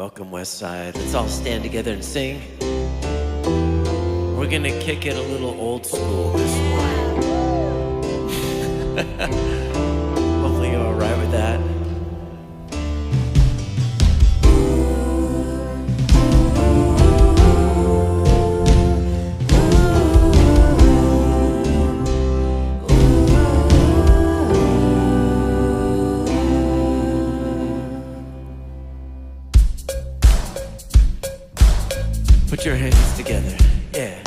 Welcome, Westside. Let's all stand together and sing. We're gonna kick it a little old school this morning. Hopefully you're all right with that. Put your hands together, yeah.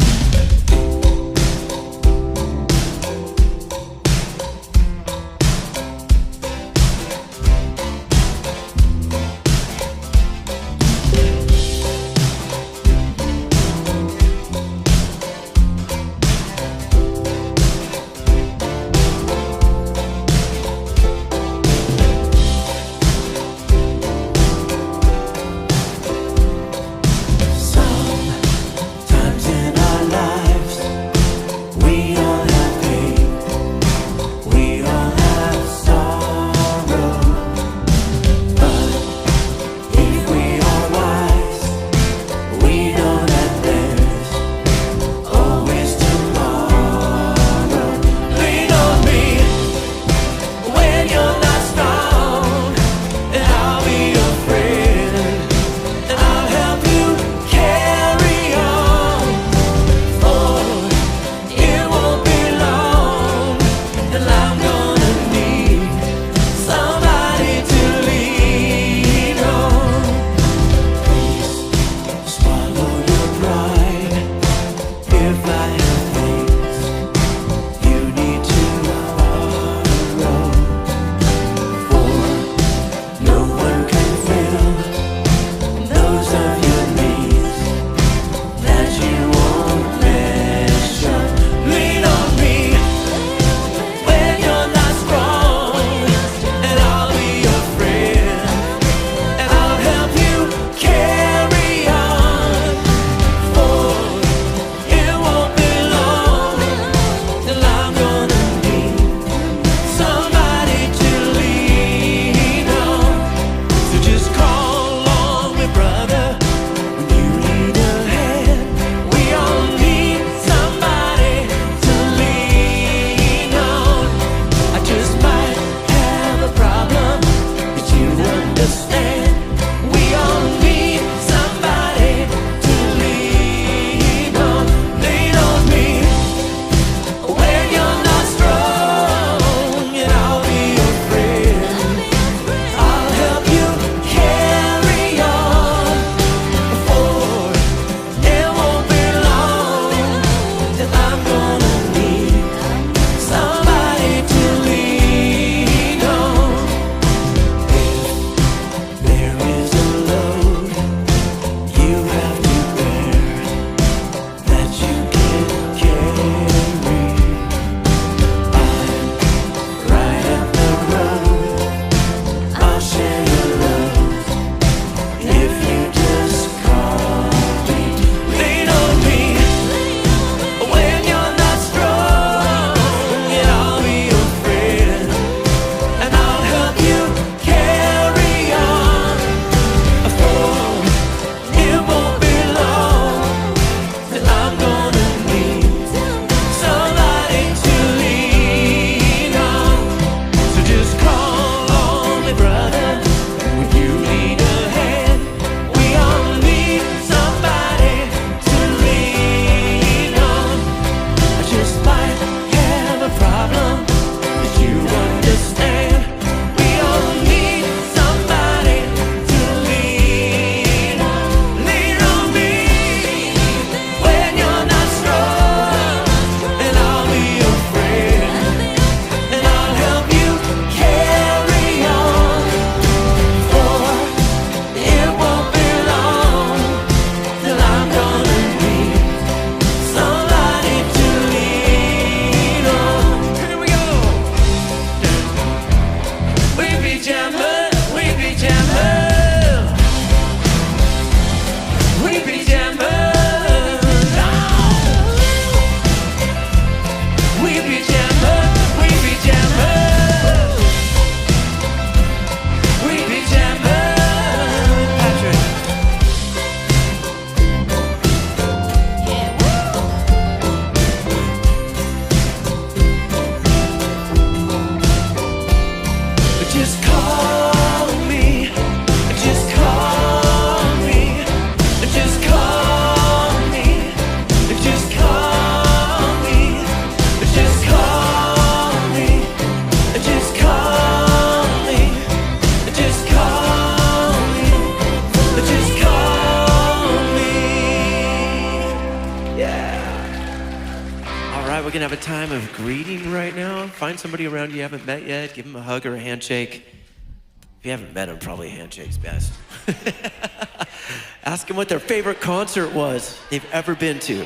gonna have a time of greeting right now. Find somebody around you haven't met yet, give them a hug or a handshake. If you haven't met them, probably a handshake's best. Ask them what their favorite concert was they've ever been to.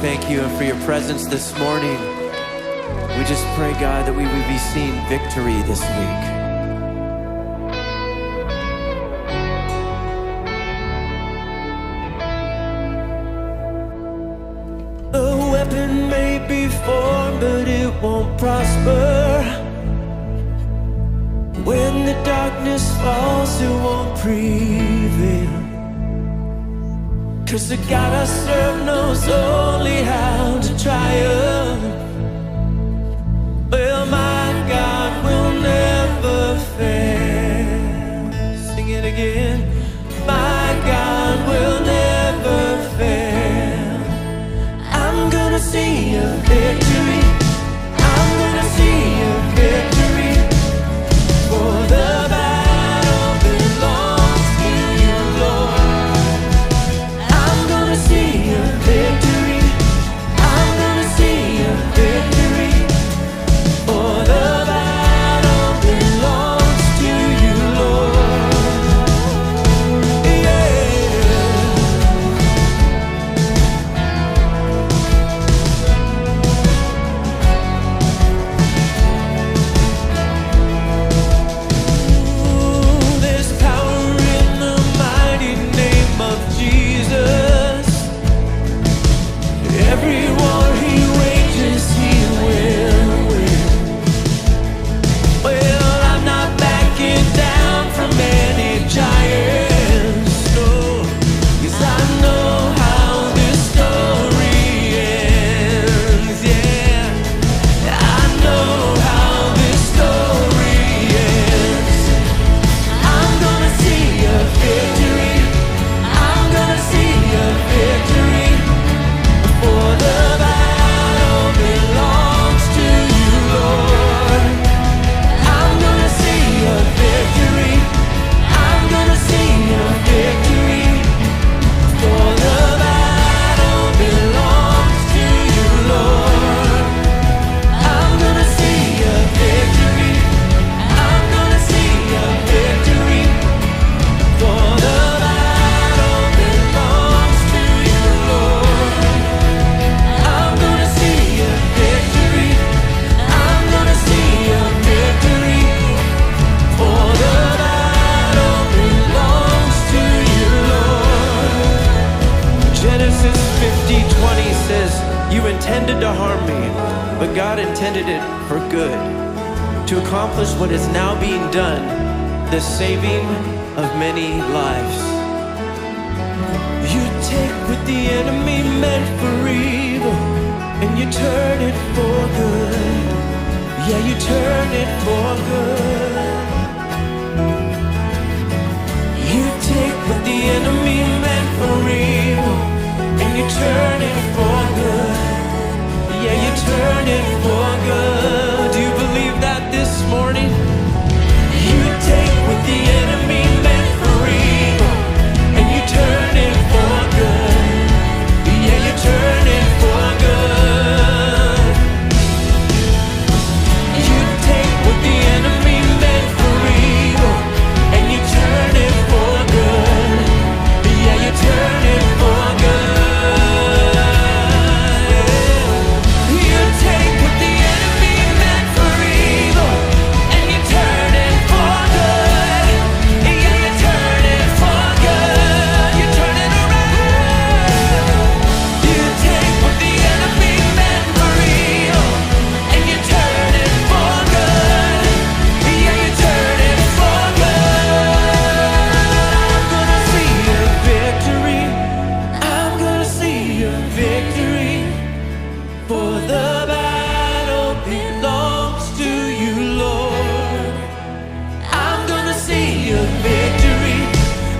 thank you for your presence this morning. We just pray, God, that we would be seeing victory this week. A weapon may be formed, but it won't prosper. When the darkness falls, it won't prevail. 'Cause the God I serve knows only how to triumph. Well, my God will never fail. Sing it again. My God will never fail. I'm gonna see a victory. I'm gonna see a victory. For the battle harm me, but God intended it for good, to accomplish what is now being done, the saving of many lives. You take what the enemy meant for evil, and you turn it for good. Yeah, you turn it for good. You take what the enemy meant for evil, and you turn it for good. Yeah, you turn it for good. Do you believe that this morning? You take what the enemy meant for evil, and you turn it for good. Yeah, you turn it for good. You take what the enemy meant for evil, and you turn it for good. Yeah, you turn it for good. You take what the enemy meant for evil, and you turn it for good. Yeah, you turn it for good. You turn it around. You take what the enemy meant for evil, and you turn it for good. Yeah, you turn it for good. I'm gonna see your victory. I'm gonna see your victory. For the battle belongs to you, Lord. I'm gonna see your victory.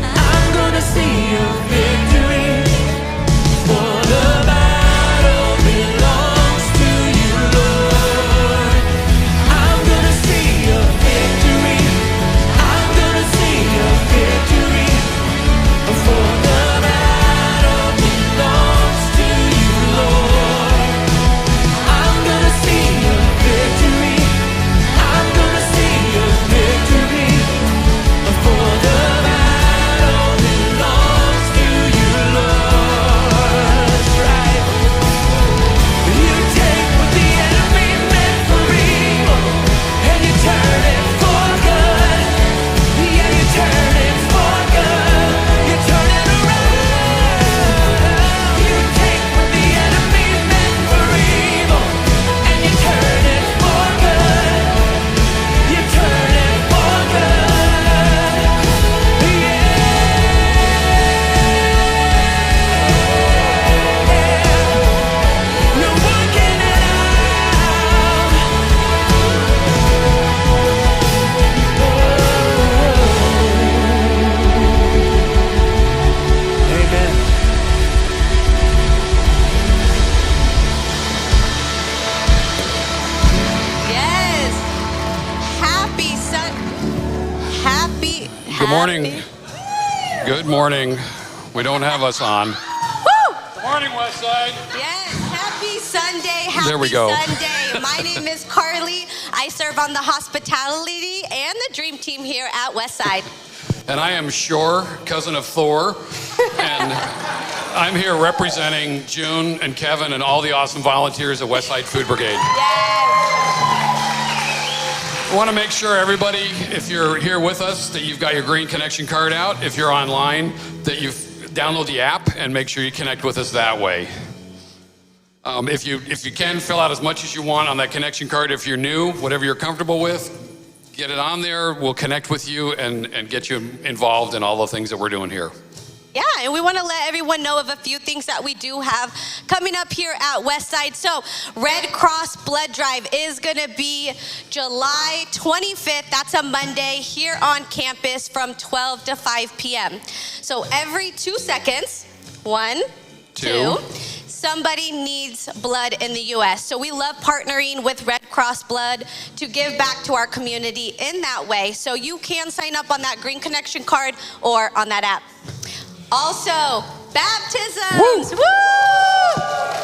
I'm gonna see your victory. For the battle belongs to you, Lord. I'm gonna see your victory. I'm gonna see your victory. For the battle belongs to you, Lord. I'm gonna see your victory. I'm gonna see your victory. For the battle belongs to you, Lord. That's right. You take what the enemy meant for evil, and you turn it for good. Yeah, you turn it for good. You turn it around. You take what the enemy meant for evil, and you turn it for good. You turn it for good. Yeah. You're working it out. Amen. Yes. Happy. Good morning. Good morning. We don't have us on. Woo! Good morning, Westside. Yes. Happy Sunday. Happy There we go. Sunday. My name is Carly. I serve on the hospitality and the dream team here at Westside. And I am Shore, cousin of Thor. And I'm here representing June and Kevin and all the awesome volunteers at Westside Food Brigade. Yes. I want to make sure everybody, if you're here with us, that you've got your green connection card out. If you're online, that you download the app and make sure you connect with us that way. If you can, fill out as much as you want on that connection card. If you're new, whatever you're comfortable with, get it on there. We'll connect with you and get you involved in all the things that we're doing here. Yeah, and we want to let everyone know of a few things that we do have coming up here at Westside. So, Red Cross Blood Drive is going to be July 25th. That's a Monday here on campus from 12 to 5 p.m. So, every 2 seconds, 1, 2, somebody needs blood in the U.S. So we love partnering with Red Cross Blood to give back to our community in that way. So you can sign up on that Green Connection card or on that app. Also, baptisms. Woo!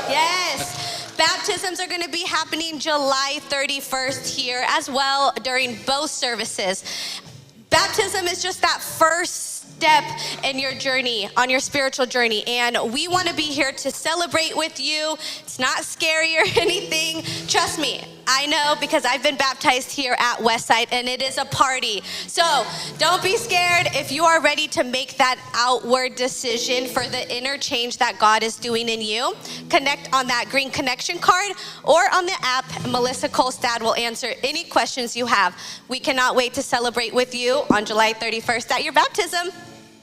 Yes. Baptisms are going to be happening July 31st here as well during both services. Baptism is just that first step in your journey, on your spiritual journey. And we want to be here to celebrate with you. It's not scary or anything. Trust me, I know, because I've been baptized here at Westside, and it is a party. So don't be scared. If you are ready to make that outward decision for the inner change that God is doing in you, connect on that green connection card or on the app. Melissa Kolstad will answer any questions you have. We cannot wait to celebrate with you on July 31st at your baptism.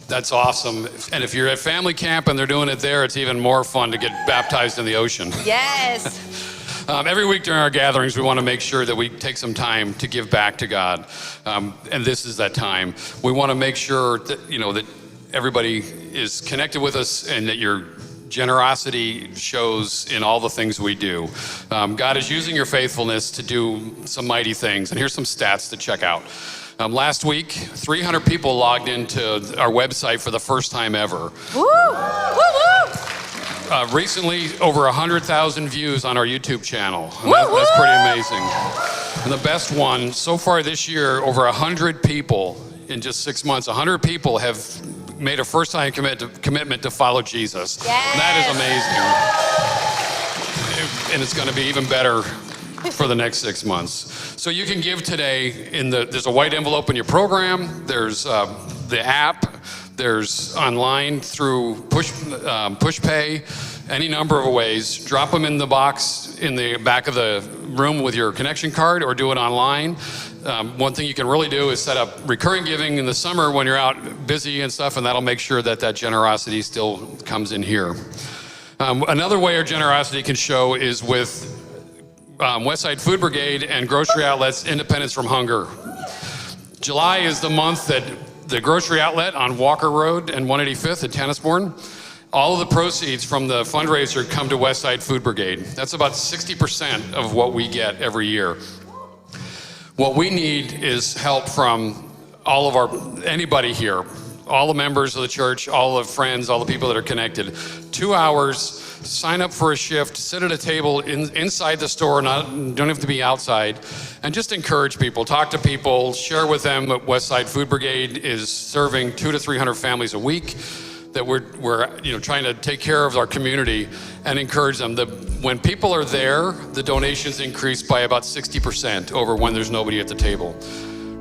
That's awesome. And if you're at family camp and they're doing it there, it's even more fun to get baptized in the ocean. Yes. Every week during our gatherings, we want to make sure that we take some time to give back to God. And this is that time. We want to make sure that, that everybody is connected with us and that your generosity shows in all the things we do. God is using your faithfulness to do some mighty things. And here's some stats to check out. Last week, 300 people logged into our website for the first time ever. Woo! Woo woo! Recently, over 100,000 views on our YouTube channel. And that's pretty amazing. And the best one, so far this year, over 100 people in just 6 months, 100 people have made a first-time commitment to follow Jesus. Yes. And that is amazing. And it's going to be even better for the next 6 months. So you can give today there's a white envelope in your program, there's the app, there's online through push pay, any number of ways. Drop them in the box in the back of the room with your connection card or do it online. One thing you can really do is set up recurring giving in the summer when you're out busy and stuff, and that'll make sure that generosity still comes in here. Another way our generosity can show is with Westside Food Brigade and Grocery Outlet's Independence from Hunger. July is the month that the grocery outlet on Walker Road and 185th at Tennisbourne, all of the proceeds from the fundraiser come to Westside Food Brigade. That's about 60% of what we get every year. What we need is help from anybody here, all the members of the church, all the friends, all the people that are connected. 2 hours. Sign up for a shift, sit at a table inside the store, don't have to be outside, and just encourage people, talk to people, share with them that Westside Food Brigade is serving 200 to 300 families a week, that we're trying to take care of our community and encourage them. When people are there, the donations increase by about 60% over when there's nobody at the table.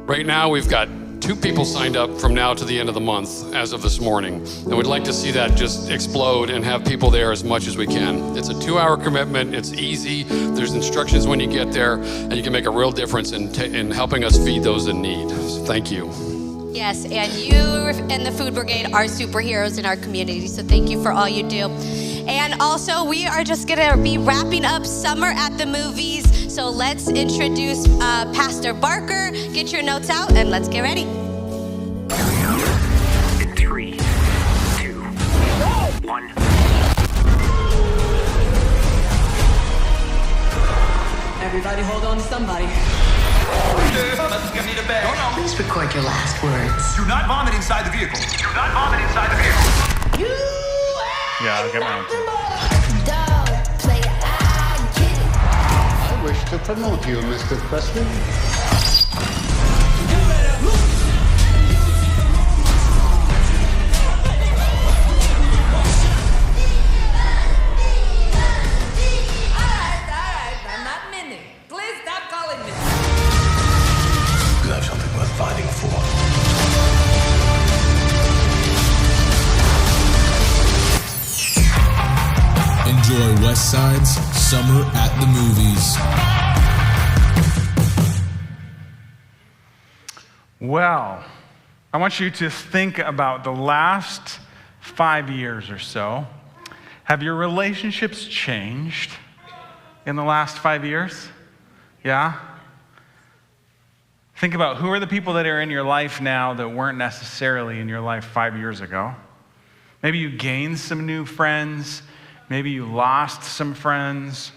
Right now, we've got 2 people signed up from now to the end of the month as of this morning. And we'd like to see that just explode and have people there as much as we can. It's a 2-hour commitment. It's easy. There's instructions when you get there, and you can make a real difference in helping us feed those in need. So thank you. Yes, and you and the Food Brigade are superheroes in our community, so thank you for all you do. And also, we are just gonna be wrapping up summer at the movies, so let's introduce Pastor Barker. Get your notes out, and let's get ready. In 3, 2, 1. Everybody hold on to somebody. Let's give me the bag. No. Please record your last words. Do not vomit inside the vehicle. Do not vomit inside the vehicle. Yeah, I'll get my own too. I wish to promote you, Mr. Presley. Alright, I'm not Minnie. Please stop calling me. You have something worth fighting for. Enjoy Westside's Summer at the Movies. Well, I want you to think about the last 5 years or so. Have your relationships changed in the last 5 years? Yeah? Think about who are the people that are in your life now that weren't necessarily in your life 5 years ago. Maybe you gained some new friends. Maybe you lost some friends.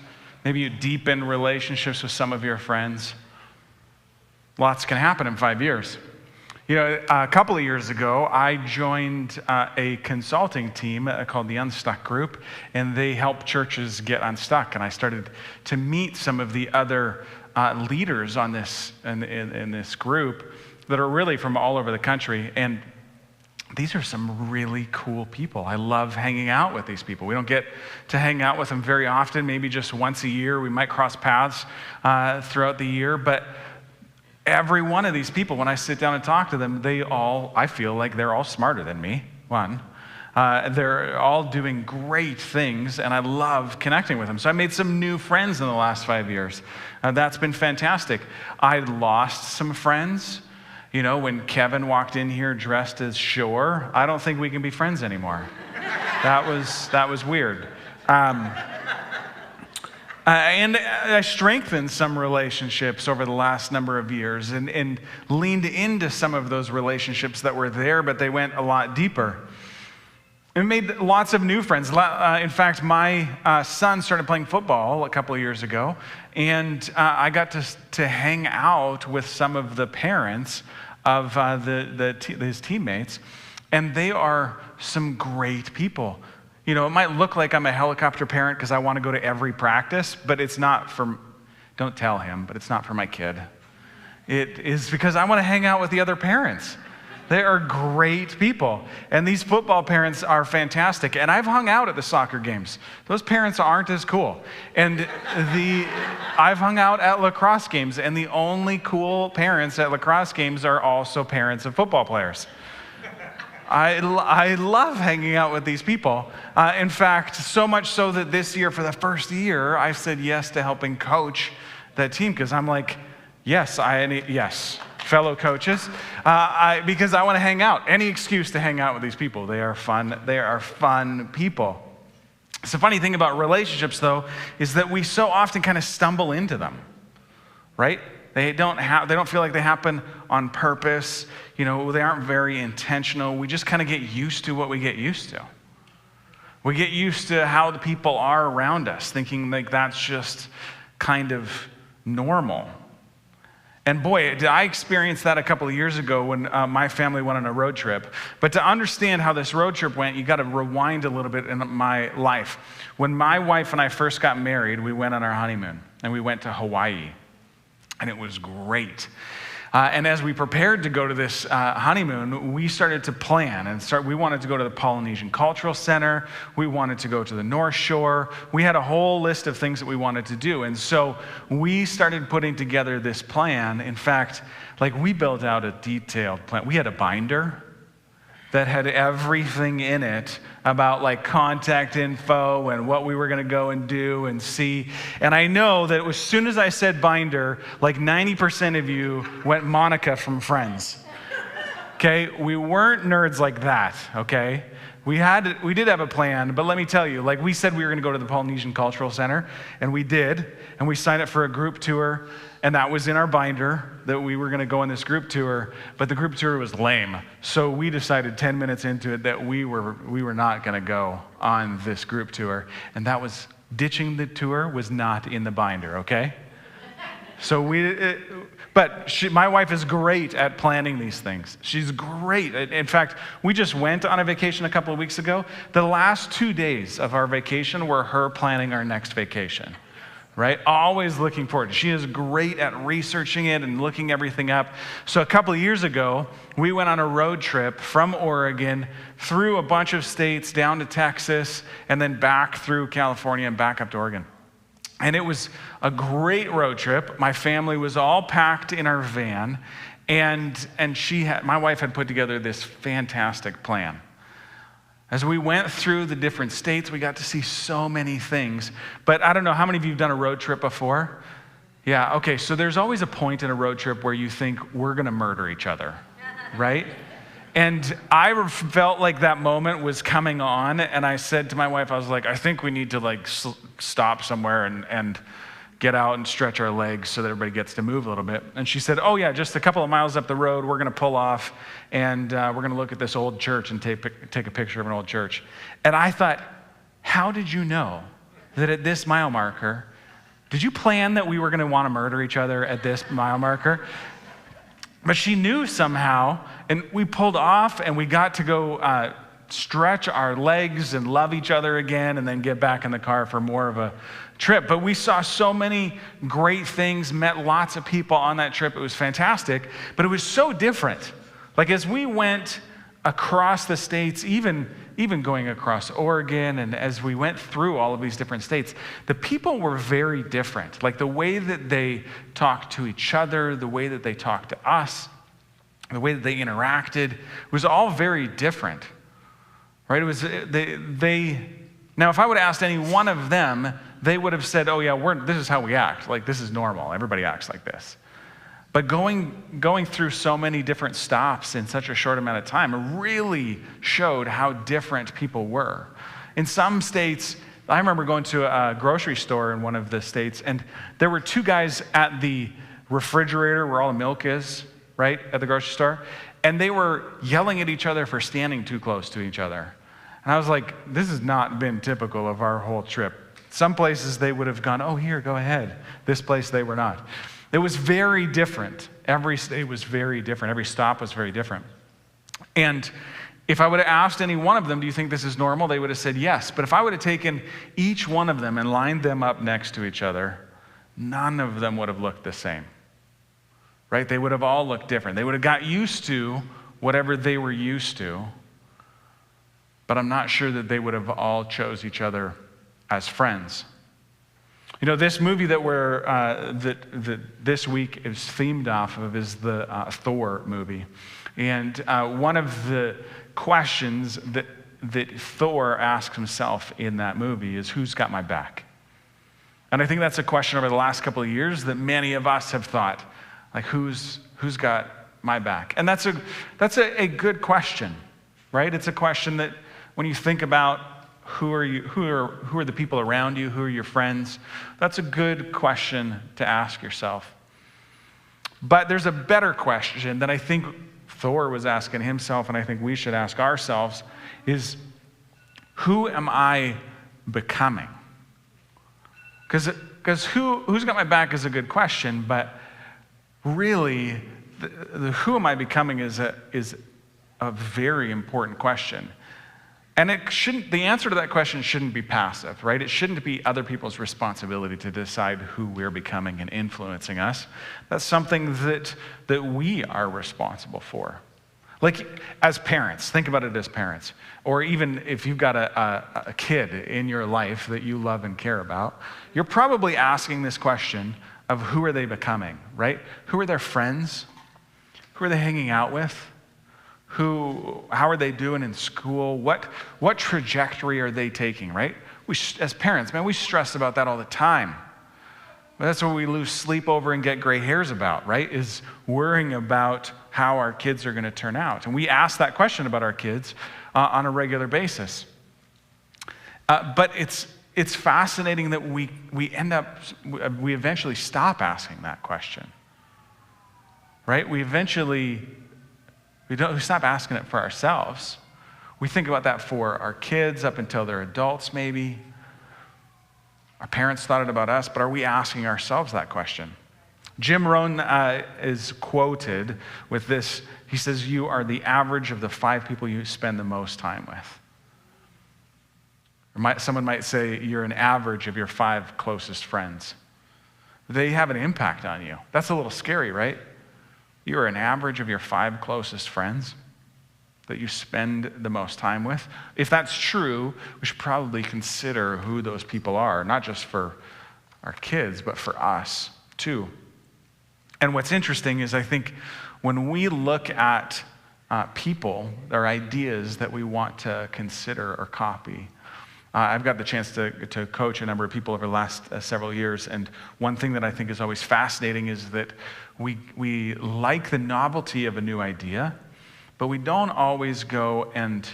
Maybe you deepened relationships with some of your friends. Lots can happen in 5 years. You know, a couple of years ago, I joined a consulting team called the Unstuck Group, and they help churches get unstuck. And I started to meet some of the other leaders on this in this group that are really from all over the country. And these are some really cool people. I love hanging out with these people. We don't get to hang out with them very often, maybe just once a year. We might cross paths throughout the year, but every one of these people, when I sit down and talk to them, I feel like they're all smarter than me, one. They're all doing great things, and I love connecting with them. So I made some new friends in the last 5 years. That's been fantastic. I lost some friends. You know, when Kevin walked in here dressed as Shore, I don't think we can be friends anymore. That was weird. And I strengthened some relationships over the last number of years and leaned into some of those relationships that were there, but they went a lot deeper. And made lots of new friends. In fact, my son started playing football a couple of years ago, and I got to hang out with some of the parents of his teammates, and they are some great people. You know, it might look like I'm a helicopter parent because I want to go to every practice, but it's not for, don't tell him, but it's not for my kid. It is because I want to hang out with the other parents. They are great people. And these football parents are fantastic. And I've hung out at the soccer games. Those parents aren't as cool. And I've hung out at lacrosse games, and the only cool parents at lacrosse games are also parents of football players. I love hanging out with these people. In fact, so much so that this year, for the first year, I said yes to helping coach that team, because I'm like, yes, fellow coaches, because I want to hang out. Any excuse to hang out with these people. They are fun. They are fun people. So the funny thing about relationships, though, is that we so often kind of stumble into them, right? They don't feel like they happen on purpose. You know, they aren't very intentional. We just kind of get used to what we get used to. We get used to how the people are around us, thinking like that's just kind of normal. And boy, did I experience that a couple of years ago when my family went on a road trip. But to understand how this road trip went, you got to rewind a little bit in my life. When my wife and I first got married, we went on our honeymoon, and we went to Hawaii. And it was great. And as we prepared to go to this honeymoon, we started to plan we wanted to go to the Polynesian Cultural Center. We wanted to go to the North Shore. We had a whole list of things that we wanted to do. And so we started putting together this plan. In fact, like we built out a detailed plan. We had a binder that had everything in it about like contact info and what we were going to go and do and see. And I know that as soon as I said binder, like 90% of you went Monica from Friends. Okay, we weren't nerds like that, okay? We did have a plan, but let me tell you, like we said we were going to go to the Polynesian Cultural Center, and we did, and we signed up for a group tour, and that was in our binder that we were going to go on this group tour, but the group tour was lame. So we decided 10 minutes into it that we were not going to go on this group tour, and that was ditching the tour was not in the binder, okay? So my wife is great at planning these things. She's great. In fact, we just went on a vacation a couple of weeks ago. The last 2 days of our vacation were her planning our next vacation, right? Always looking forward. She is great at researching it and looking everything up. So a couple of years ago, we went on a road trip from Oregon through a bunch of states down to Texas and then back through California and back up to Oregon. And it was a great road trip. My family was all packed in our van, and my wife had put together this fantastic plan. As we went through the different states, we got to see so many things. But I don't know, how many of you have done a road trip before? Yeah, okay, so there's always a point in a road trip where you think we're gonna murder each other, right? And I felt like that moment was coming on, and I said to my wife, I was like, I think we need to like stop somewhere and get out and stretch our legs so that everybody gets to move a little bit. And she said, oh yeah, just a couple of miles up the road, we're gonna pull off, and we're gonna look at this old church and take a picture of an old church. And I thought, how did you know that at this mile marker, did you plan that we were gonna wanna murder each other at this mile marker? But she knew somehow, and we pulled off, and we got to go stretch our legs and love each other again, and then get back in the car for more of a trip. But we saw so many great things, met lots of people on that trip. It was fantastic, but it was so different. Like as we went across the states, even going across Oregon, and as we went through all of these different states, the people were very different. Like the way that they talked to each other, the way that they talked to us, the way that they interacted was all very different, right? It was now if I would have asked any one of them, they would have said, oh yeah, this is how we act. Like this is normal. Everybody acts like this. But going through so many different stops in such a short amount of time really showed how different people were. In some states, I remember going to a grocery store in one of the states, and there were two guys at the refrigerator where all the milk is, right, at the grocery store, and they were yelling at each other for standing too close to each other. And I was like, this has not been typical of our whole trip. Some places they would have gone, oh, here, go ahead. This place they were not. It was very different. Every state was very different. Every stop was very different. And if I would have asked any one of them, do you think this is normal? They would have said yes. But if I would have taken each one of them and lined them up next to each other, none of them would have looked the same. Right? They would have all looked different. They would have got used to whatever they were used to, but I'm not sure that they would have all chose each other as friends. You know, this movie that that this week is themed off of is the Thor movie. And one of the questions that Thor asks himself in that movie is, who's got my back? And I think that's a question over the last couple of years that many of us have thought, like, who's got my back? And that's a good question, right? It's a question that when you think about who are the people around you, who are your friends, that's a good question to ask yourself. But there's a better question that I think Thor was asking himself, and I think we should ask ourselves, is who am I becoming? Because who's got my back is a good question, but really, the who am I becoming is a very important question. And the answer to that question shouldn't be passive, right? It shouldn't be other people's responsibility to decide who we're becoming and influencing us. That's something that we are responsible for. Like as parents, think about it as parents. Or even if you've got a kid in your life that you love and care about, you're probably asking this question of who are they becoming, right? Who are their friends? Who are they hanging out with? How are they doing in school? What trajectory are they taking, right? As parents, man, we stress about that all the time. But that's what we lose sleep over and get gray hairs about, right? Is worrying about how our kids are going to turn out. And we ask that question about our kids on a regular basis. But it's fascinating that we eventually stop asking that question, right? We stop asking it for ourselves. We think about that for our kids up until they're adults, maybe. Our parents thought it about us, but are we asking ourselves that question? Jim Rohn is quoted with this. He says, you are the average of the 5 people you spend the most time with. Or someone might say you're an average of your 5 closest friends. They have an impact on you. That's a little scary, right? You are an average of your 5 closest friends that you spend the most time with. If that's true, we should probably consider who those people are, not just for our kids, but for us too. And what's interesting is I think when we look at people, their ideas that we want to consider or copy, I've got the chance to coach a number of people over the last several years, and one thing that I think is always fascinating is that we like the novelty of a new idea, but we don't always go and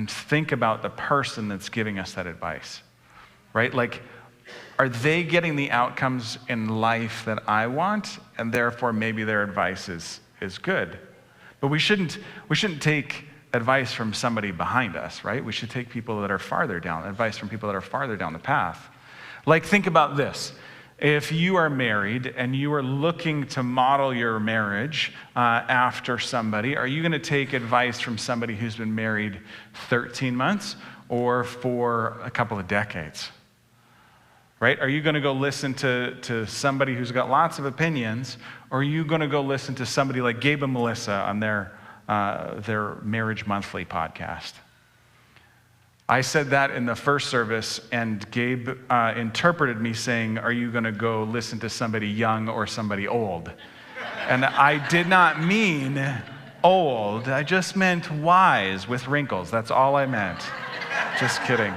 think about the person that's giving us that advice, right? Like, are they getting the outcomes in life that I want, and therefore maybe their advice is good? But we shouldn't take advice from somebody behind us, right? We should take advice from people that are farther down the path. Like, think about this. If you are married and you are looking to model your marriage after somebody, are you going to take advice from somebody who's been married 13 months or for a couple of decades? Right? Are you going to go listen to somebody who's got lots of opinions, or are you going to go listen to somebody like Gabe and Melissa on their their Marriage Monthly podcast. I said that in the first service, and Gabe interpreted me saying, are you going to go listen to somebody young or somebody old? And I did not mean old. I just meant wise with wrinkles. That's all I meant. Just kidding.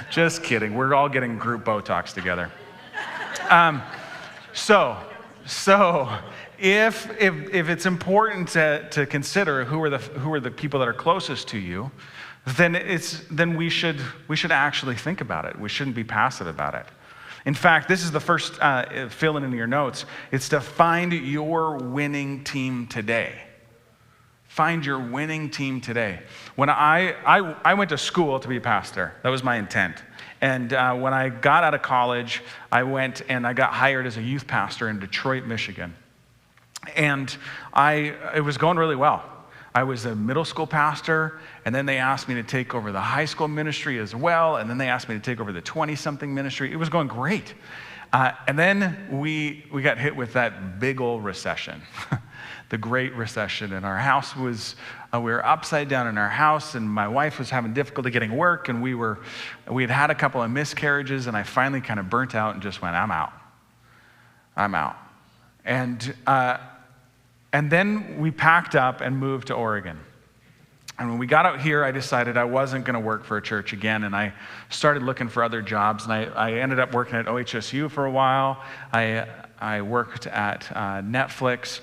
Just kidding. We're all getting group Botox together. So if it's important to consider who are the people that are closest to you, then we should actually think about it. We shouldn't be passive about it. In fact, this is the first fill in your notes. It's to find your winning team today. Find your winning team today. When I went to school to be a pastor, that was my intent. And when I got out of college, I went and I got hired as a youth pastor in Detroit, Michigan. And it was going really well. I was a middle school pastor, and then they asked me to take over the high school ministry as well, and then they asked me to take over the 20-something ministry. It was going great. And then we got hit with that big old recession, the Great Recession, and our house was, we were upside down in our house, and my wife was having difficulty getting work, and we had had a couple of miscarriages, and I finally kind of burnt out and just went, I'm out. And then we packed up and moved to Oregon. And when we got out here, I decided I wasn't going to work for a church again, and I started looking for other jobs, and I ended up working at OHSU for a while. I worked at Netflix,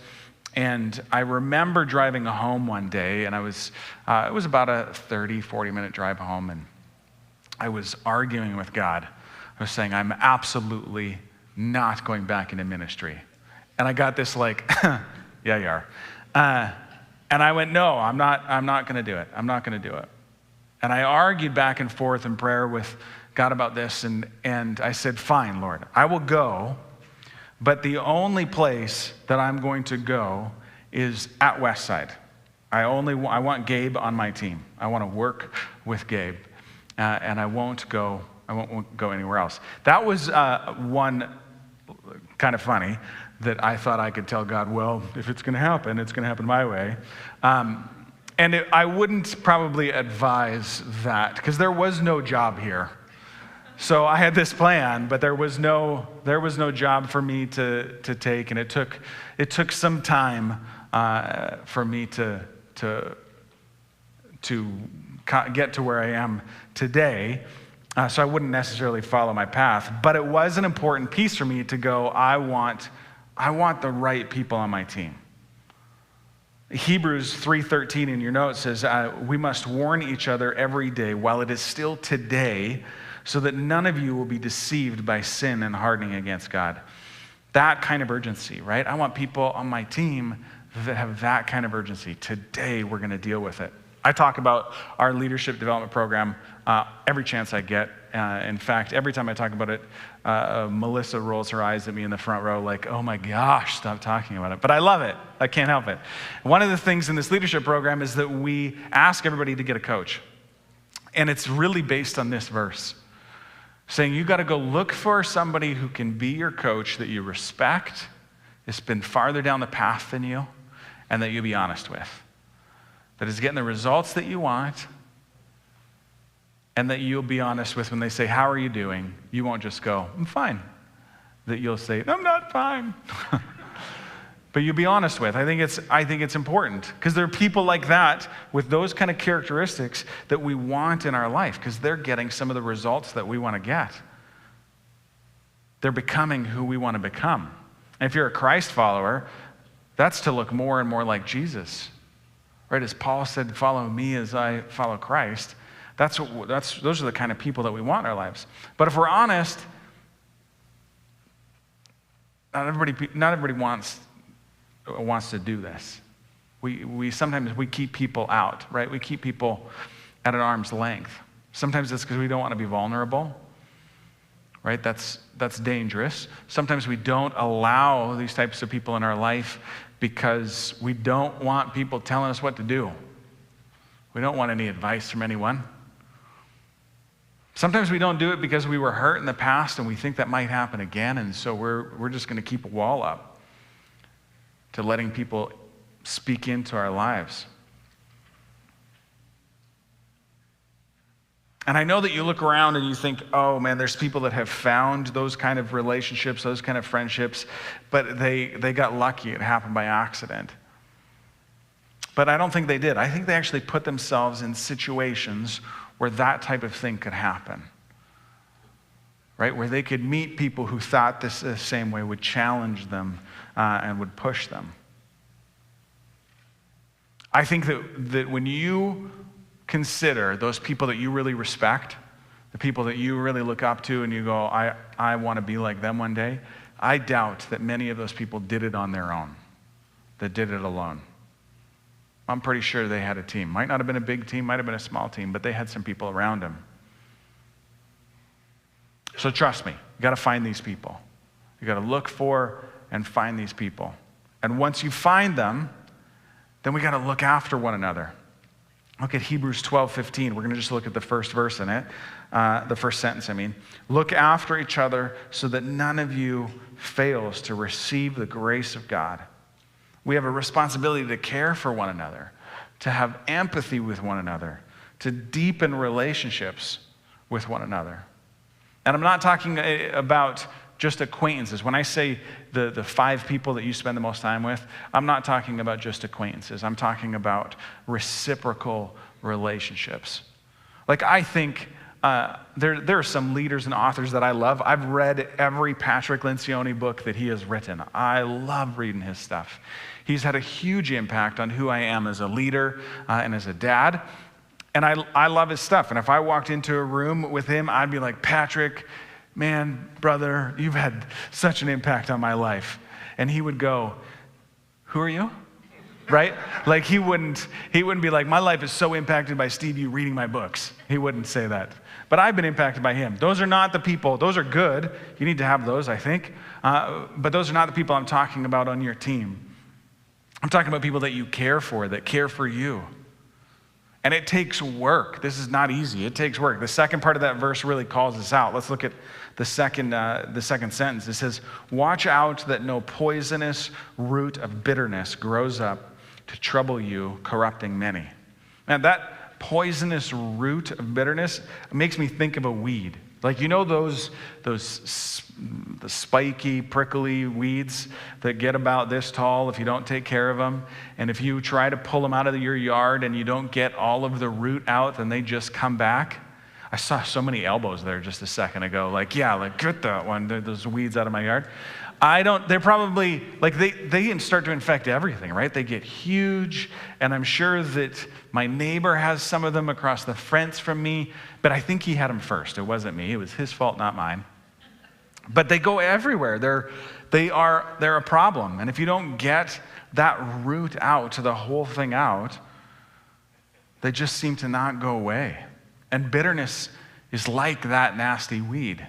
and I remember driving home one day, and it was about a 30, 40-minute drive home, and I was arguing with God. I was saying, I'm absolutely not going back into ministry. And I got this like, yeah, you are. And I went, no, I'm not going to do it. I'm not going to do it. And I argued back and forth in prayer with God about this, and I said, fine, Lord, I will go, but the only place that I'm going to go is at Westside. I want Gabe on my team. I want to work with Gabe, and I won't go anywhere else. That was one kind of funny, that I thought I could tell God, well, if it's going to happen, it's going to happen my way. I wouldn't probably advise that, because there was no job here. So I had this plan, but there was no job for me to take, and it took some time for me to get to where I am today. So I wouldn't necessarily follow my path, but it was an important piece for me to go, I want the right people on my team. Hebrews 3:13 in your notes says, we must warn each other every day while it is still today, so that none of you will be deceived by sin and hardening against God. That kind of urgency, right? I want people on my team that have that kind of urgency. Today, we're going to deal with it. I talk about our leadership development program every chance I get. In fact, every time I talk about it, Melissa rolls her eyes at me in the front row like, oh my gosh, stop talking about it. But I love it. I can't help it. One of the things in this leadership program is that we ask everybody to get a coach. And it's really based on this verse, saying you got to go look for somebody who can be your coach that you respect, has been farther down the path than you, and that you'll be honest with. That is getting the results that you want, and that you'll be honest with when they say, how are you doing? You won't just go, I'm fine. That you'll say, I'm not fine. But you'll be honest with. I think it's important, because there are people like that with those kind of characteristics that we want in our life, because they're getting some of the results that we want to get. They're becoming who we want to become. And if you're a Christ follower, that's to look more and more like Jesus. Right? As Paul said, follow me as I follow Christ. Those are the kind of people that we want in our lives. But if we're honest, not everybody wants to do this. We sometimes keep people out, right? We keep people at an arm's length. Sometimes it's because we don't want to be vulnerable, right? That's dangerous. Sometimes we don't allow these types of people in our life because we don't want people telling us what to do. We don't want any advice from anyone. Sometimes we don't do it because we were hurt in the past and we think that might happen again, and so we're just going to keep a wall up to letting people speak into our lives. And I know that you look around and you think, oh man, there's people that have found those kind of relationships, those kind of friendships, but they got lucky. It happened by accident. But I don't think they did. I think they actually put themselves in situations where that type of thing could happen. Right? Where they could meet people who thought the same way, would challenge them, and would push them. I think that when you consider those people that you really respect, the people that you really look up to and you go, I want to be like them one day, I doubt that many of those people did it on their own, that did it alone. I'm pretty sure they had a team. Might not have been a big team, might have been a small team, but they had some people around them. So trust me, you got to find these people. You got to look for and find these people. And once you find them, then we got to look after one another. Look at Hebrews 12:15. We're going to just look at the first verse in it, the first sentence, I mean. Look after each other so that none of you fails to receive the grace of God. We have a responsibility to care for one another, to have empathy with one another, to deepen relationships with one another. And I'm not talking about just acquaintances. When I say the 5 people that you spend the most time with, I'm not talking about just acquaintances. I'm talking about reciprocal relationships. Like I think there are some leaders and authors that I love. I've read every Patrick Lencioni book that he has written. I love reading his stuff. He's had a huge impact on who I am as a leader and as a dad. And I love his stuff. And if I walked into a room with him, I'd be like, Patrick, man, brother, you've had such an impact on my life. And he would go, who are you? Right? Like he wouldn't be like, my life is so impacted by Steve, you reading my books. He wouldn't say that. But I've been impacted by him. Those are not the people. Those are good. You need to have those, I think. But those are not the people I'm talking about on your team. I'm talking about people that you care for, that care for you. And it takes work. This is not easy. It takes work. The second part of that verse really calls us out. Let's look at the second sentence. It says, watch out that no poisonous root of bitterness grows up to trouble you, corrupting many. Now that poisonous root of bitterness makes me think of a weed. Like, you know the spiky, prickly weeds that get about this tall if you don't take care of them? And if you try to pull them out of your yard and you don't get all of the root out, then they just come back. I saw so many elbows there just a second ago. Like, yeah, like, get that one, those weeds out of my yard. They're probably, like, they start to infect everything, right? They get huge, and I'm sure that my neighbor has some of them across the fence from me, but I think he had them first. It wasn't me. It was his fault, not mine. But they go everywhere. They're a problem. And if you don't get that root out, the whole thing out, they just seem to not go away. And bitterness is like that nasty weed,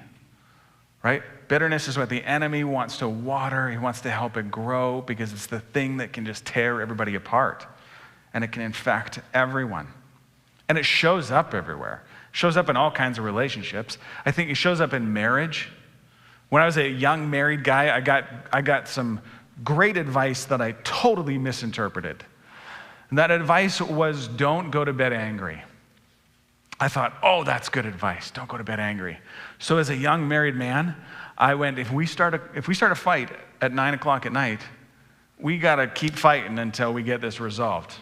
right? Bitterness is what the enemy wants to water. He wants to help it grow because it's the thing that can just tear everybody apart. And it can infect everyone. And it shows up everywhere. It shows up in all kinds of relationships. I think it shows up in marriage. When I was a young married guy, I got some great advice that I totally misinterpreted. And that advice was, don't go to bed angry. I thought, oh, that's good advice. Don't go to bed angry. So as a young married man, I went, if we start a fight at 9 o'clock at night, we got to keep fighting until we get this resolved.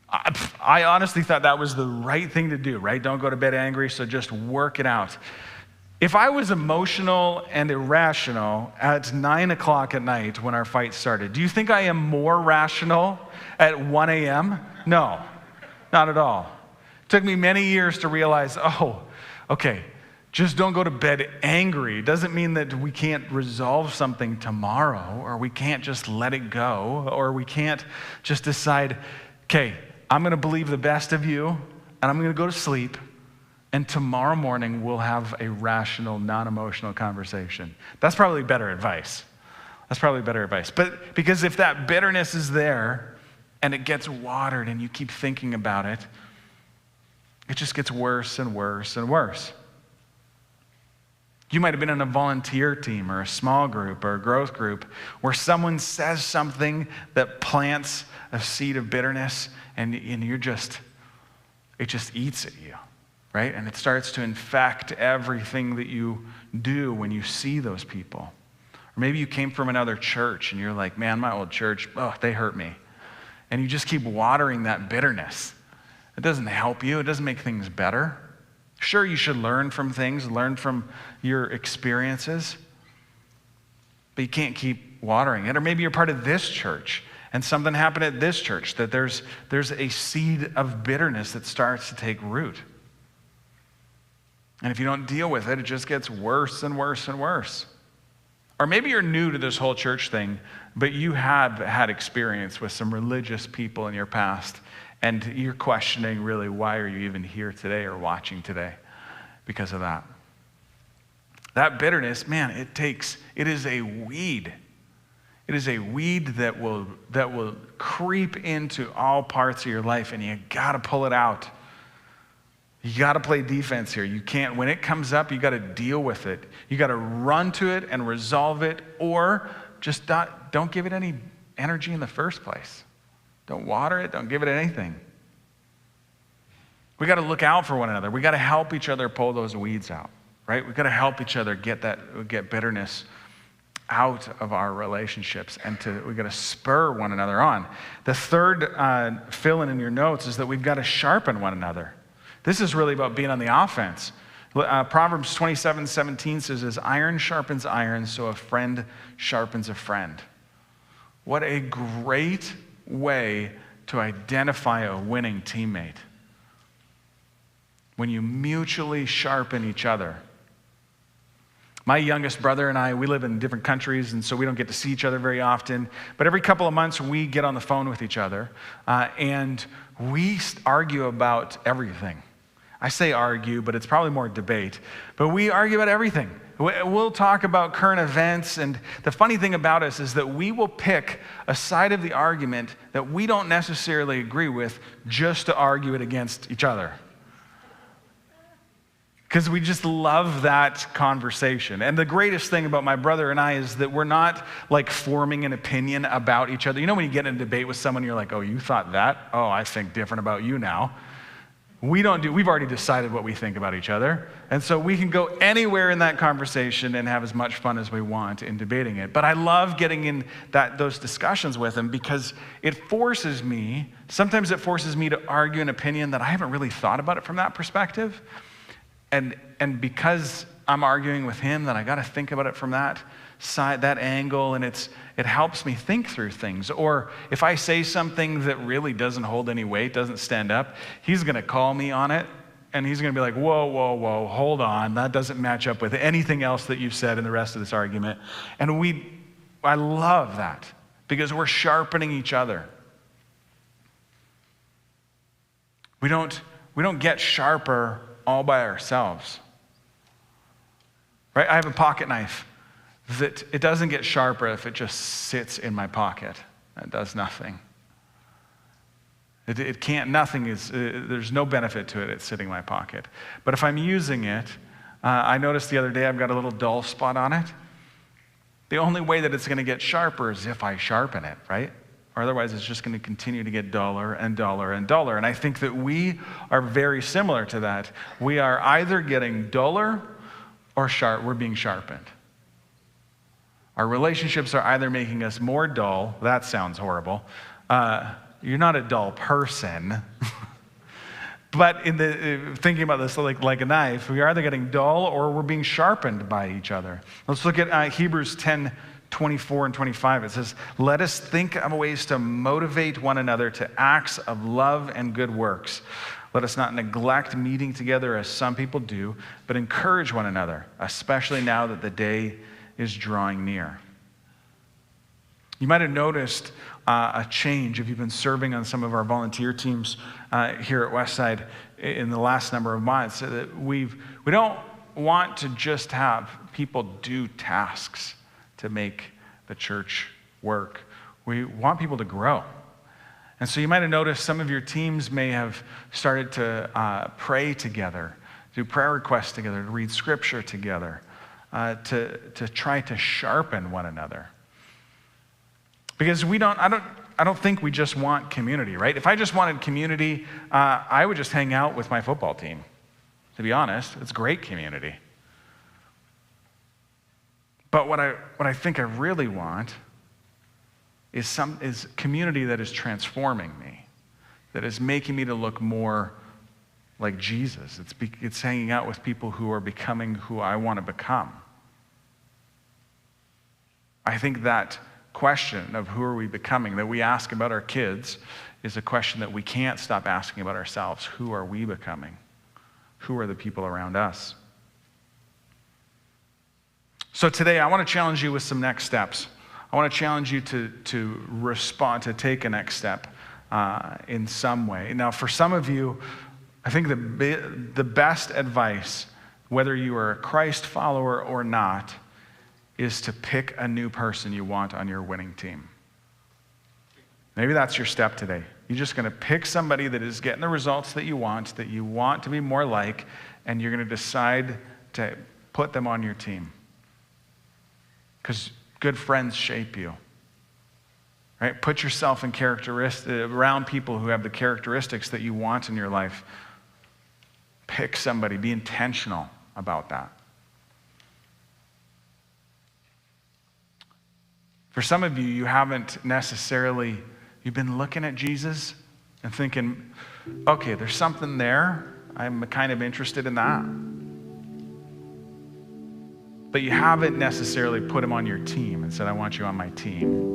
I honestly thought that was the right thing to do, right? Don't go to bed angry, so just work it out. If I was emotional and irrational at 9 o'clock at night when our fight started, do you think I am more rational at 1 a.m.? No, not at all. It took me many years to realize, oh, okay, just don't go to bed angry. Doesn't mean that we can't resolve something tomorrow, or we can't just let it go, or we can't just decide, okay, I'm going to believe the best of you, and I'm going to go to sleep, and tomorrow morning we'll have a rational, non-emotional conversation. That's probably better advice. But because if that bitterness is there, and it gets watered, and you keep thinking about it, it just gets worse and worse and worse. You might have been in a volunteer team or a small group or a growth group where someone says something that plants a seed of bitterness and it just eats at you, right? And it starts to infect everything that you do when you see those people. Or maybe you came from another church and you're like, man, my old church, they hurt me. And you just keep watering that bitterness. It doesn't help you. It doesn't make things better. Sure, you should learn from things, learn from your experiences, but you can't keep watering it. Or maybe you're part of this church and something happened at this church that there's a seed of bitterness that starts to take root. And if you don't deal with it, it just gets worse and worse and worse. Or maybe you're new to this whole church thing, but you have had experience with some religious people in your past, and you're questioning really, why are you even here today or watching today because of that? That bitterness, man, it is a weed. It is a weed that will creep into all parts of your life, and you gotta pull it out. You gotta play defense here. You can't, when it comes up, you gotta deal with it. You gotta run to it and resolve it, or just don't give it any energy in the first place. Don't water it, don't give it anything. We gotta look out for one another. We gotta help each other pull those weeds out, right? We gotta help each other get bitterness out of our relationships, and we gotta spur one another on. The third fill in your notes is that we've gotta sharpen one another. This is really about being on the offense. Proverbs 27:17 says, as iron sharpens iron, so a friend sharpens a friend. What a great way to identify a winning teammate. When you mutually sharpen each other. My youngest brother and I, we live in different countries, and so we don't get to see each other very often. But every couple of months, we get on the phone with each other, and we argue about everything. I say argue, but it's probably more debate. But we argue about everything. We'll talk about current events, and the funny thing about us is that we will pick a side of the argument that we don't necessarily agree with just to argue it against each other. Because we just love that conversation. And the greatest thing about my brother and I is that we're not like forming an opinion about each other. You know when you get in a debate with someone, you're like, oh, you thought that? Oh, I think different about you now. We've already decided what we think about each other. And so we can go anywhere in that conversation and have as much fun as we want in debating it. But I love getting in those discussions with him because sometimes it forces me to argue an opinion that I haven't really thought about it from that perspective. And because I'm arguing with him, that I got to think about it from that side, that angle, and it helps me think through things. Or if I say something that really doesn't hold any weight, doesn't stand up, he's going to call me on it, and he's going to be like, whoa, hold on, that doesn't match up with anything else that you've said in the rest of this argument. And I love that because we're sharpening each other. We don't get sharper all by ourselves, right? I have a pocket knife that it doesn't get sharper if it just sits in my pocket. It does nothing. It can't, there's no benefit to it. It's sitting in my pocket. But if I'm using it, I noticed the other day I've got a little dull spot on it. The only way that it's going to get sharper is if I sharpen it, right? Or otherwise it's just going to continue to get duller and duller and duller. And I think that we are very similar to that. We are either getting duller or we're being sharpened. Our relationships are either making us more dull. That sounds horrible. You're not a dull person. But in thinking about this like a knife, we are either getting dull or we're being sharpened by each other. Let's look at Hebrews 10:24 and 25. It says, let us think of ways to motivate one another to acts of love and good works. Let us not neglect meeting together as some people do, but encourage one another, especially now that the day is drawing near. You might have noticed a change if you've been serving on some of our volunteer teams here at Westside in the last number of months. That we don't want to just have people do tasks to make the church work. We want people to grow. And so you might have noticed some of your teams may have started to pray together, do prayer requests together, to read scripture together. to try to sharpen one another. Because I don't think we just want community, right? If I just wanted community, I would just hang out with my football team. To be honest, it's great community. But what I think I really want is community that is transforming me, that is making me to look more like Jesus. It's hanging out with people who are becoming who I want to become. I think that question of who are we becoming that we ask about our kids is a question that we can't stop asking about ourselves. Who are we becoming? Who are the people around us? So today I want to challenge you with some next steps. I want to challenge you to respond, to take a next step in some way. Now, for some of you, I think the best advice, whether you are a Christ follower or not, is to pick a new person you want on your winning team. Maybe that's your step today. You're just going to pick somebody that is getting the results that you want to be more like, and you're going to decide to put them on your team. Because good friends shape you. Right? Put yourself in around people who have the characteristics that you want in your life. Pick somebody. Be intentional about that. For some of you, you haven't necessarily, you've been looking at Jesus and thinking, okay, there's something there. I'm kind of interested in that. But you haven't necessarily put him on your team and said, I want you on my team.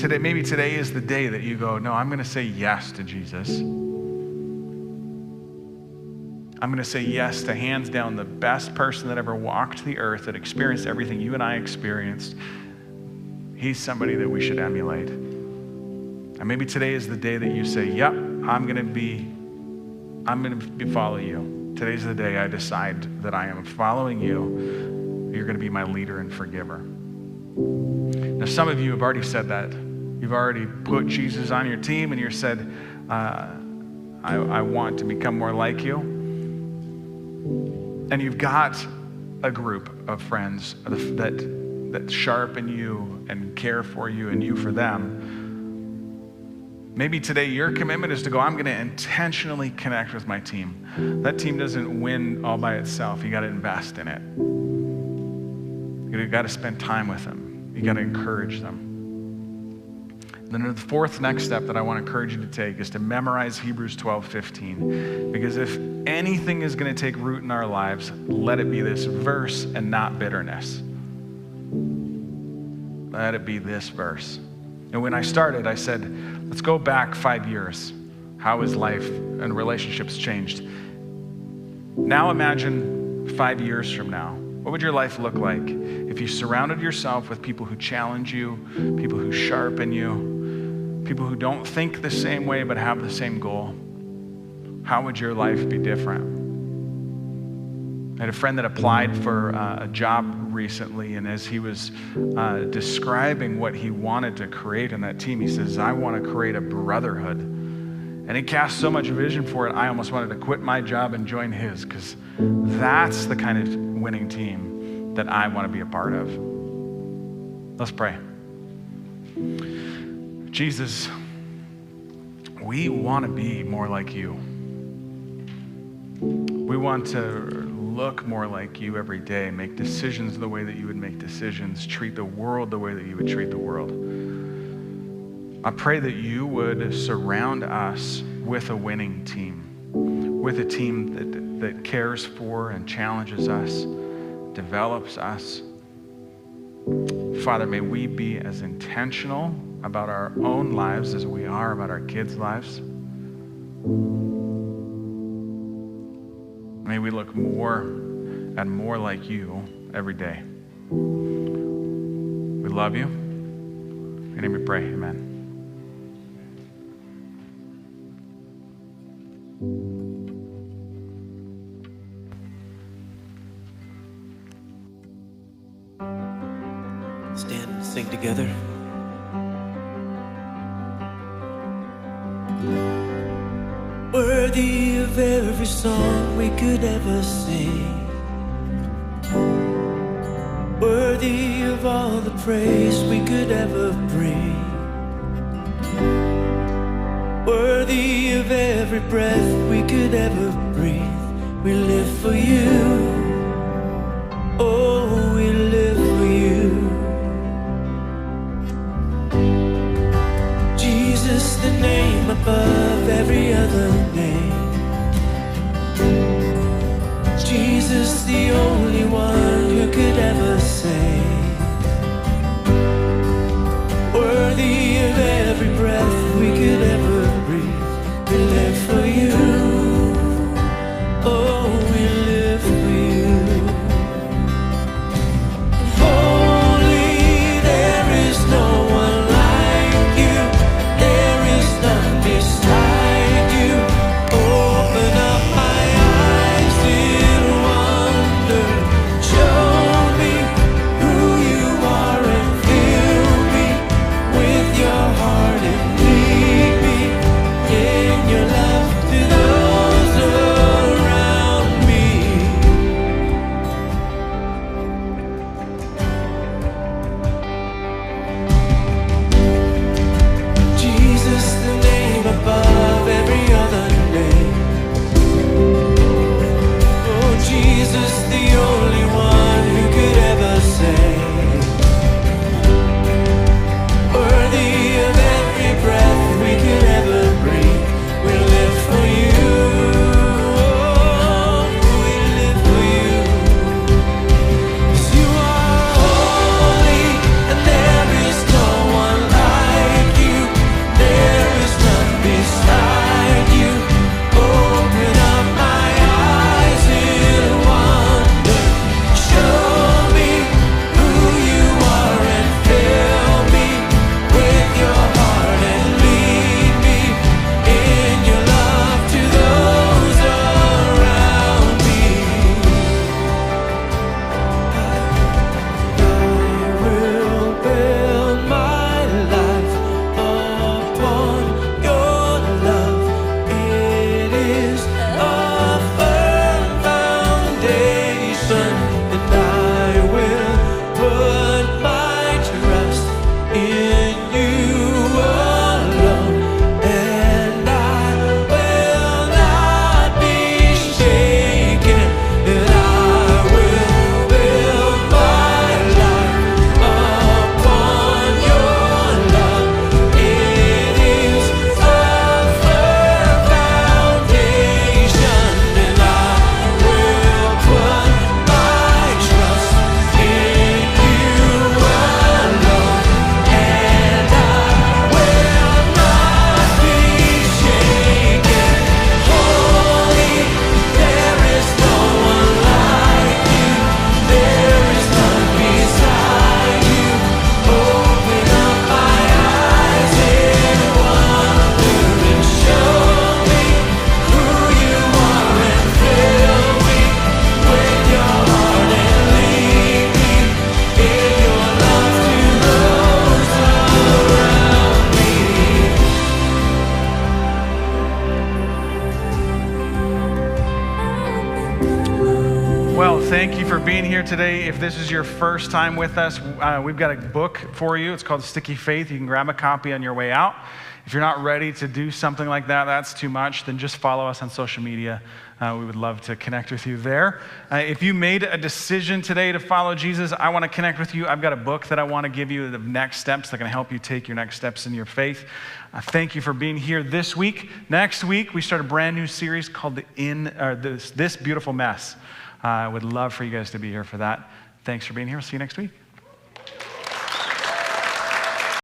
Maybe today is the day that you go, no, I'm going to say yes to Jesus. I'm going to say yes to, hands down, the best person that ever walked the earth, that experienced everything you and I experienced. He's somebody that we should emulate. And maybe today is the day that you say, yep, I'm going to follow you. Today's the day I decide that I am following you. You're going to be my leader and forgiver. Now, some of you have already said that. You've already put Jesus on your team and you said, I want to become more like you. And you've got a group of friends that sharpen you and care for you and you for them. Maybe today your commitment is to go, I'm going to intentionally connect with my team. That team doesn't win all by itself. You got to invest in it. You got to spend time with them. You got to encourage them. And then the fourth next step that I want to encourage you to take is to memorize Hebrews 12:15. Because if anything is going to take root in our lives, let it be this verse and not bitterness. Let it be this verse. And when I started, I said, let's go back 5 years. How has life and relationships changed? Now imagine 5 years from now. What would your life look like if you surrounded yourself with people who challenge you, people who sharpen you, people who don't think the same way but have the same goal? How would your life be different? I had a friend that applied for a job recently, and as he was describing what he wanted to create in that team, he says, I want to create a brotherhood. And he cast so much vision for it, I almost wanted to quit my job and join his, because that's the kind of winning team that I want to be a part of. Let's pray. Jesus, we want to be more like you. We want to look more like you every day, make decisions the way that you would make decisions, treat the world the way that you would treat the world. I pray that you would surround us with a winning team, with a team that cares for and challenges us, develops us. Father, may we be as intentional about our own lives as we are about our kids' lives. May we look more and more like you every day. We love you. In your name we pray, amen. Stand and sing together. Worthy of every song we could ever sing. Worthy of all the praise we could ever bring. Worthy of every breath we could ever breathe. We live for you. Oh, we live for you. Jesus, the name above every other name. Jesus, the only one who could ever save. Worthy of every breath we could ever breathe. We live for you. Oh, we live for you. Holy, there is no one like you. There is none beside you. Open up my eyes in wonder. Show me who you are and fill me with your heart and lead me in your love to those around me. Jesus, the name above every other name. Oh, Jesus, the only one who could ever save. Worthy of every breath we could ever breathe. We live for you. Oh, we live for you. 'Cause you are holy, and there is no one like you. There is none beside you. Open up my eyes in wonder. Show me who you are and fill me with your heart and lead me in your love to those around me. I will build my life upon your love. It is a firm foundation, and I will put my trust in you alone, and I will not be shaken. And I will build my life upon your love. It is a firm foundation, and I will put my trust in you alone, and I will not be shaken. Holy, there is no one like you. There is none beside you. Open up my eyes in wonder and show me who you are and fill me with your heart and lead me in your love to those around me. Well, thank you for being here today. If this is your first time with us, we've got a book for you. It's called Sticky Faith. You can grab a copy on your way out. If you're not ready to do something like that, that's too much, then just follow us on social media. We would love to connect with you there. If you made a decision today to follow Jesus, I want to connect with you. I've got a book that I want to give you, the next steps that can help you take your next steps in your faith. Thank you for being here this week. Next week, we start a brand new series called This Beautiful Mess. I would love for you guys to be here for that. Thanks for being here. We'll see you next week.